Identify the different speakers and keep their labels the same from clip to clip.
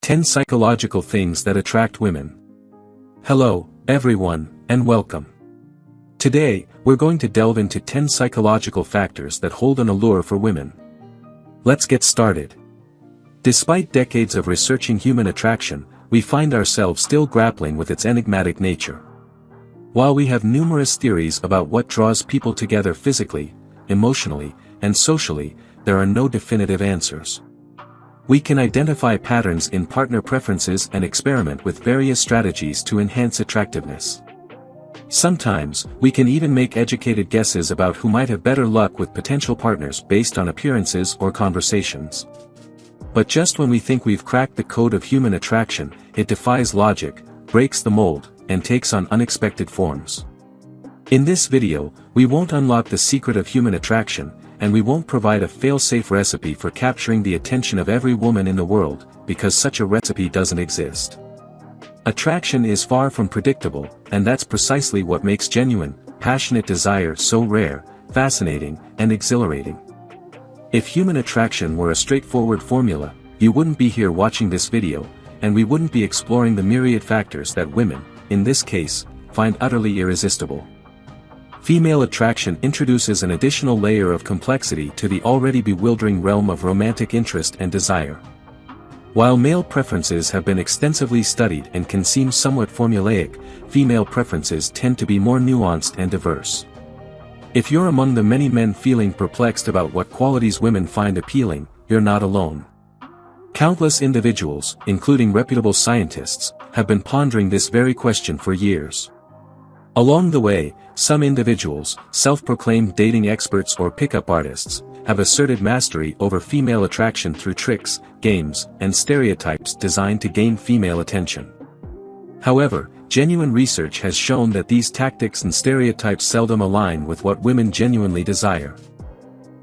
Speaker 1: 10 Psychological Things That Attract Women. Hello, everyone, and welcome. Today, we're going to delve into 10 psychological factors that hold an allure for women. Let's get started. Despite decades of researching human attraction, we find ourselves still grappling with its enigmatic nature. While we have numerous theories about what draws people together physically, emotionally, and socially, there are no definitive answers. We can identify patterns in partner preferences and experiment with various strategies to enhance attractiveness. Sometimes, we can even make educated guesses about who might have better luck with potential partners based on appearances or conversations. But just when we think we've cracked the code of human attraction, it defies logic, breaks the mold, and takes on unexpected forms. In this video, we won't unlock the secret of human attraction, and we won't provide a fail-safe recipe for capturing the attention of every woman in the world, because such a recipe doesn't exist. Attraction is far from predictable, and that's precisely what makes genuine, passionate desire so rare, fascinating, and exhilarating. If human attraction were a straightforward formula, you wouldn't be here watching this video, and we wouldn't be exploring the myriad factors that women, in this case, find utterly irresistible. Female attraction introduces an additional layer of complexity to the already bewildering realm of romantic interest and desire. While male preferences have been extensively studied and can seem somewhat formulaic, female preferences tend to be more nuanced and diverse. If you're among the many men feeling perplexed about what qualities women find appealing, you're not alone. Countless individuals, including reputable scientists, have been pondering this very question for years. Along the way, some individuals, self-proclaimed dating experts or pickup artists, have asserted mastery over female attraction through tricks, games, and stereotypes designed to gain female attention. However, genuine research has shown that these tactics and stereotypes seldom align with what women genuinely desire.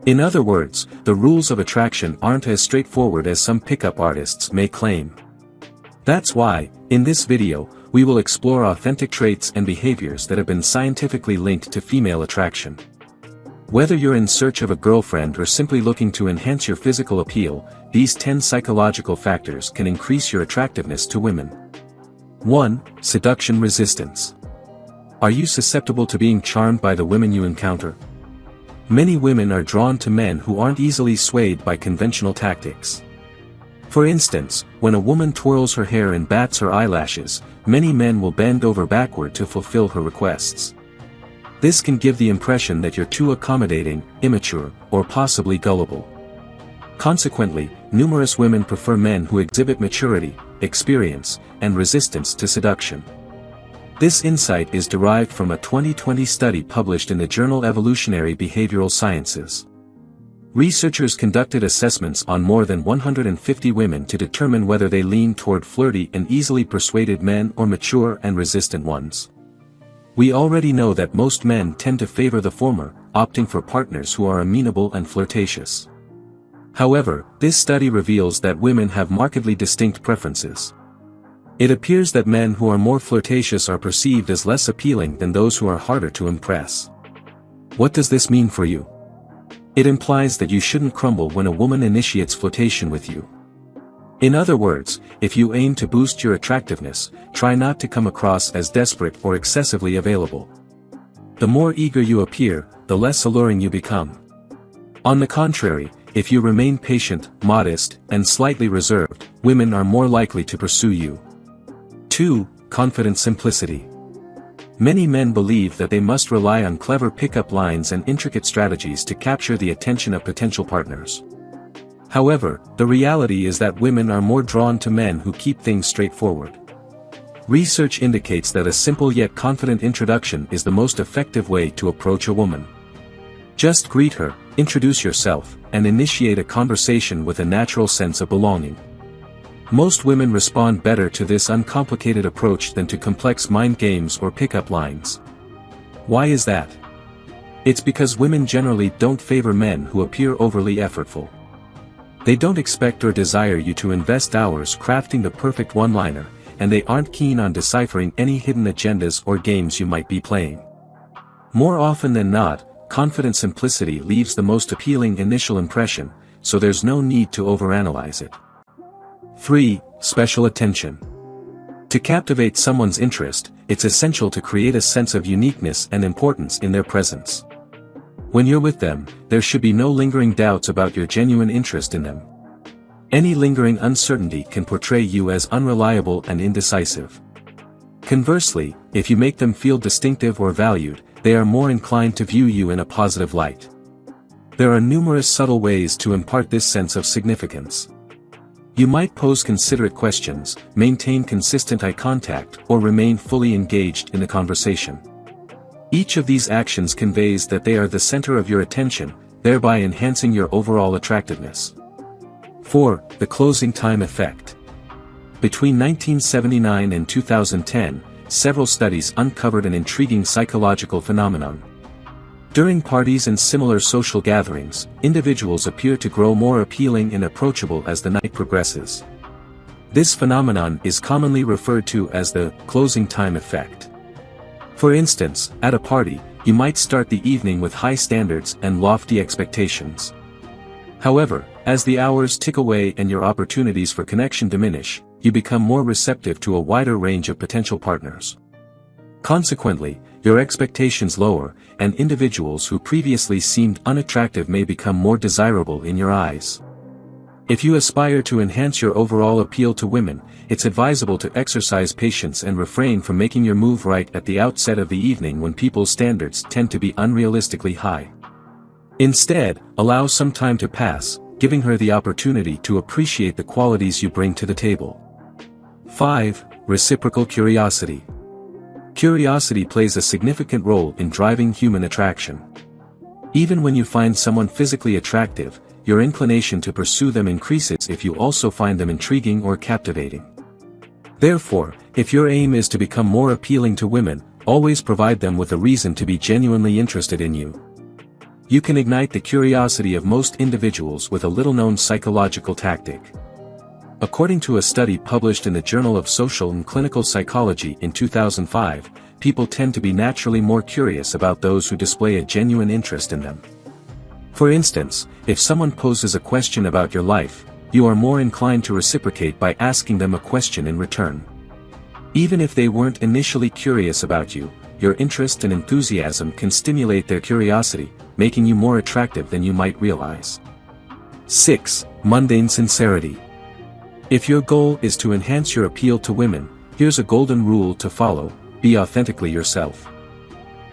Speaker 1: In other words, the rules of attraction aren't as straightforward as some pickup artists may claim. That's why, in this video, we will explore authentic traits and behaviors that have been scientifically linked to female attraction. Whether you're in search of a girlfriend or simply looking to enhance your physical appeal, these 10 psychological factors can increase your attractiveness to women. 1. Seduction Resistance. Are you susceptible to being charmed by the women you encounter? Many women are drawn to men who aren't easily swayed by conventional tactics. For instance, when a woman twirls her hair and bats her eyelashes, many men will bend over backward to fulfill her requests. This can give the impression that you're too accommodating, immature, or possibly gullible. Consequently, numerous women prefer men who exhibit maturity, experience, and resistance to seduction. This insight is derived from a 2020 study published in the journal Evolutionary Behavioral Sciences. Researchers conducted assessments on more than 150 women to determine whether they lean toward flirty and easily persuaded men or mature and resistant ones. We already know that most men tend to favor the former, opting for partners who are amenable and flirtatious. However, this study reveals that women have markedly distinct preferences. It appears that men who are more flirtatious are perceived as less appealing than those who are harder to impress. What does this mean for you? It implies that you shouldn't crumble when a woman initiates flirtation with you. In other words, if you aim to boost your attractiveness, try not to come across as desperate or excessively available. The more eager you appear, the less alluring you become. On the contrary, if you remain patient, modest, and slightly reserved, women are more likely to pursue you. 2. Confident Simplicity. Many men believe that they must rely on clever pickup lines and intricate strategies to capture the attention of potential partners. However, the reality is that women are more drawn to men who keep things straightforward. Research indicates that a simple yet confident introduction is the most effective way to approach a woman. Just greet her, introduce yourself, and initiate a conversation with a natural sense of belonging. Most women respond better to this uncomplicated approach than to complex mind games or pickup lines. Why is that? It's because women generally don't favor men who appear overly effortful. They don't expect or desire you to invest hours crafting the perfect one-liner, and they aren't keen on deciphering any hidden agendas or games you might be playing. More often than not, confident simplicity leaves the most appealing initial impression, so there's no need to overanalyze it. 3. Special attention. To captivate someone's interest, it's essential to create a sense of uniqueness and importance in their presence. When you're with them, there should be no lingering doubts about your genuine interest in them. Any lingering uncertainty can portray you as unreliable and indecisive. Conversely, if you make them feel distinctive or valued, they are more inclined to view you in a positive light. There are numerous subtle ways to impart this sense of significance. You might pose considerate questions, maintain consistent eye contact, or remain fully engaged in the conversation. Each of these actions conveys that they are the center of your attention, thereby enhancing your overall attractiveness. 4. The closing time effect. Between 1979 and 2010, several studies uncovered an intriguing psychological phenomenon. During parties and similar social gatherings, individuals appear to grow more appealing and approachable as the night progresses. This phenomenon is commonly referred to as the closing time effect. For instance, at a party, you might start the evening with high standards and lofty expectations. However, as the hours tick away and your opportunities for connection diminish, you become more receptive to a wider range of potential partners. Consequently, your expectations lower, and individuals who previously seemed unattractive may become more desirable in your eyes. If you aspire to enhance your overall appeal to women, it's advisable to exercise patience and refrain from making your move right at the outset of the evening when people's standards tend to be unrealistically high. Instead, allow some time to pass, giving her the opportunity to appreciate the qualities you bring to the table. 5. Reciprocal curiosity. Curiosity plays a significant role in driving human attraction. Even when you find someone physically attractive, your inclination to pursue them increases if you also find them intriguing or captivating. Therefore, if your aim is to become more appealing to women, always provide them with a reason to be genuinely interested in you. You can ignite the curiosity of most individuals with a little-known psychological tactic. According to a study published in the Journal of Social and Clinical Psychology in 2005, people tend to be naturally more curious about those who display a genuine interest in them. For instance, if someone poses a question about your life, you are more inclined to reciprocate by asking them a question in return. Even if they weren't initially curious about you, your interest and enthusiasm can stimulate their curiosity, making you more attractive than you might realize. 6. Mundane sincerity. If your goal is to enhance your appeal to women, here's a golden rule to follow: be authentically yourself.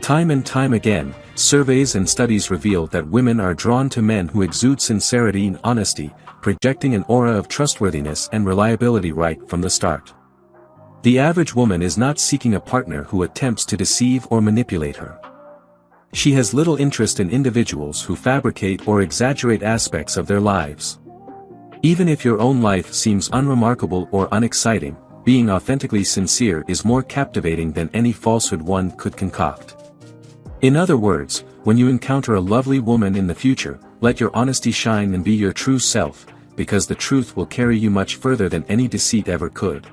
Speaker 1: Time and time again, surveys and studies reveal that women are drawn to men who exude sincerity and honesty, projecting an aura of trustworthiness and reliability right from the start. The average woman is not seeking a partner who attempts to deceive or manipulate her. She has little interest in individuals who fabricate or exaggerate aspects of their lives. Even if your own life seems unremarkable or unexciting, being authentically sincere is more captivating than any falsehood one could concoct. In other words, when you encounter a lovely woman in the future, let your honesty shine and be your true self, because the truth will carry you much further than any deceit ever could.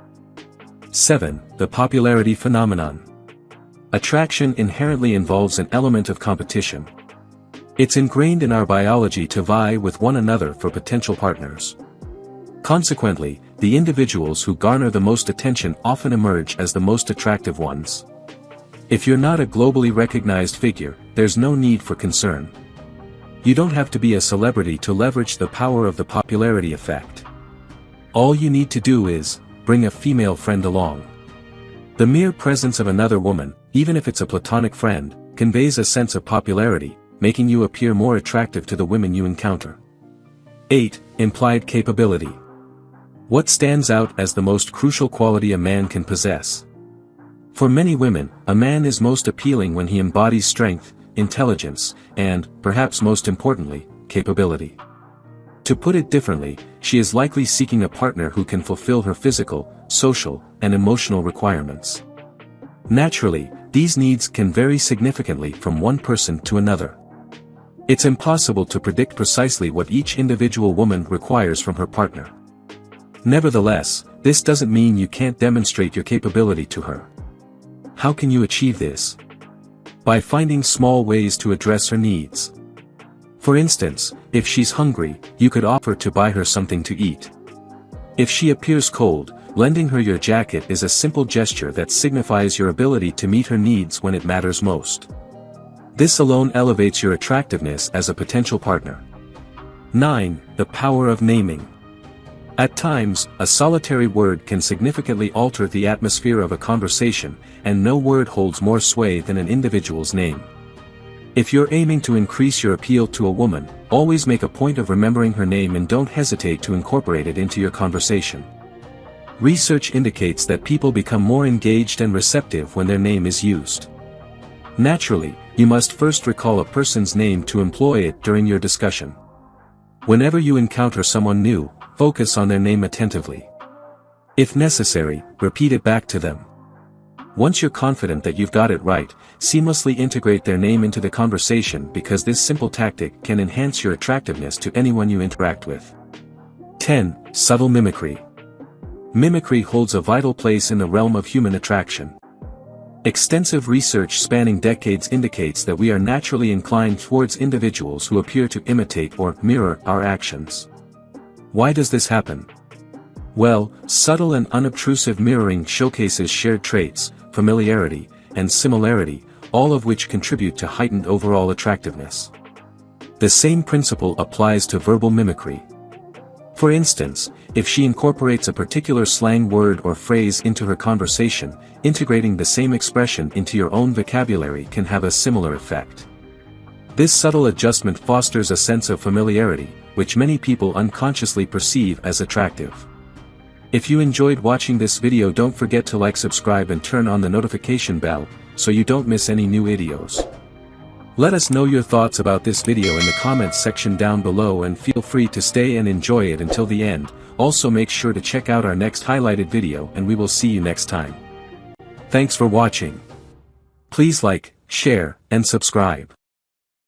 Speaker 1: 7. The popularity phenomenon. Attraction inherently involves an element of competition. It's ingrained in our biology to vie with one another for potential partners. Consequently, the individuals who garner the most attention often emerge as the most attractive ones. If you're not a globally recognized figure, there's no need for concern. You don't have to be a celebrity to leverage the power of the popularity effect. All you need to do is, bring a female friend along. The mere presence of another woman, even if it's a platonic friend, conveys a sense of popularity, making you appear more attractive to the women you encounter. 8. Implied capability. What stands out as the most crucial quality a man can possess? For many women, a man is most appealing when he embodies strength, intelligence, and, perhaps most importantly, capability. To put it differently, she is likely seeking a partner who can fulfill her physical, social, and emotional requirements. Naturally, these needs can vary significantly from one person to another. It's impossible to predict precisely what each individual woman requires from her partner. Nevertheless, this doesn't mean you can't demonstrate your capability to her. How can you achieve this? By finding small ways to address her needs. For instance, if she's hungry, you could offer to buy her something to eat. If she appears cold, lending her your jacket is a simple gesture that signifies your ability to meet her needs when it matters most. This alone elevates your attractiveness as a potential partner. 9. The power of naming. At times, a solitary word can significantly alter the atmosphere of a conversation, and no word holds more sway than an individual's name. If you're aiming to increase your appeal to a woman, always make a point of remembering her name and don't hesitate to incorporate it into your conversation. Research indicates that people become more engaged and receptive when their name is used. Naturally, you must first recall a person's name to employ it during your discussion. Whenever you encounter someone new, focus on their name attentively. If necessary, repeat it back to them. Once you're confident that you've got it right, seamlessly integrate their name into the conversation because this simple tactic can enhance your attractiveness to anyone you interact with. 10. Subtle mimicry. Mimicry holds a vital place in the realm of human attraction. Extensive research spanning decades indicates that we are naturally inclined towards individuals who appear to imitate or mirror our actions. Why does this happen? Well, subtle and unobtrusive mirroring showcases shared traits, familiarity, and similarity, all of which contribute to heightened overall attractiveness. The same principle applies to verbal mimicry. For instance, if she incorporates a particular slang word or phrase into her conversation, integrating the same expression into your own vocabulary can have a similar effect. This subtle adjustment fosters a sense of familiarity, which many people unconsciously perceive as attractive. If you enjoyed watching this video, don't forget to like, subscribe and turn on the notification bell, so you don't miss any new videos. Let us know your thoughts about this video in the comments section down below and feel free to stay and enjoy it until the end. Also make sure to check out our next highlighted video and we will see you next time. Thanks for watching. Please like, share, and subscribe.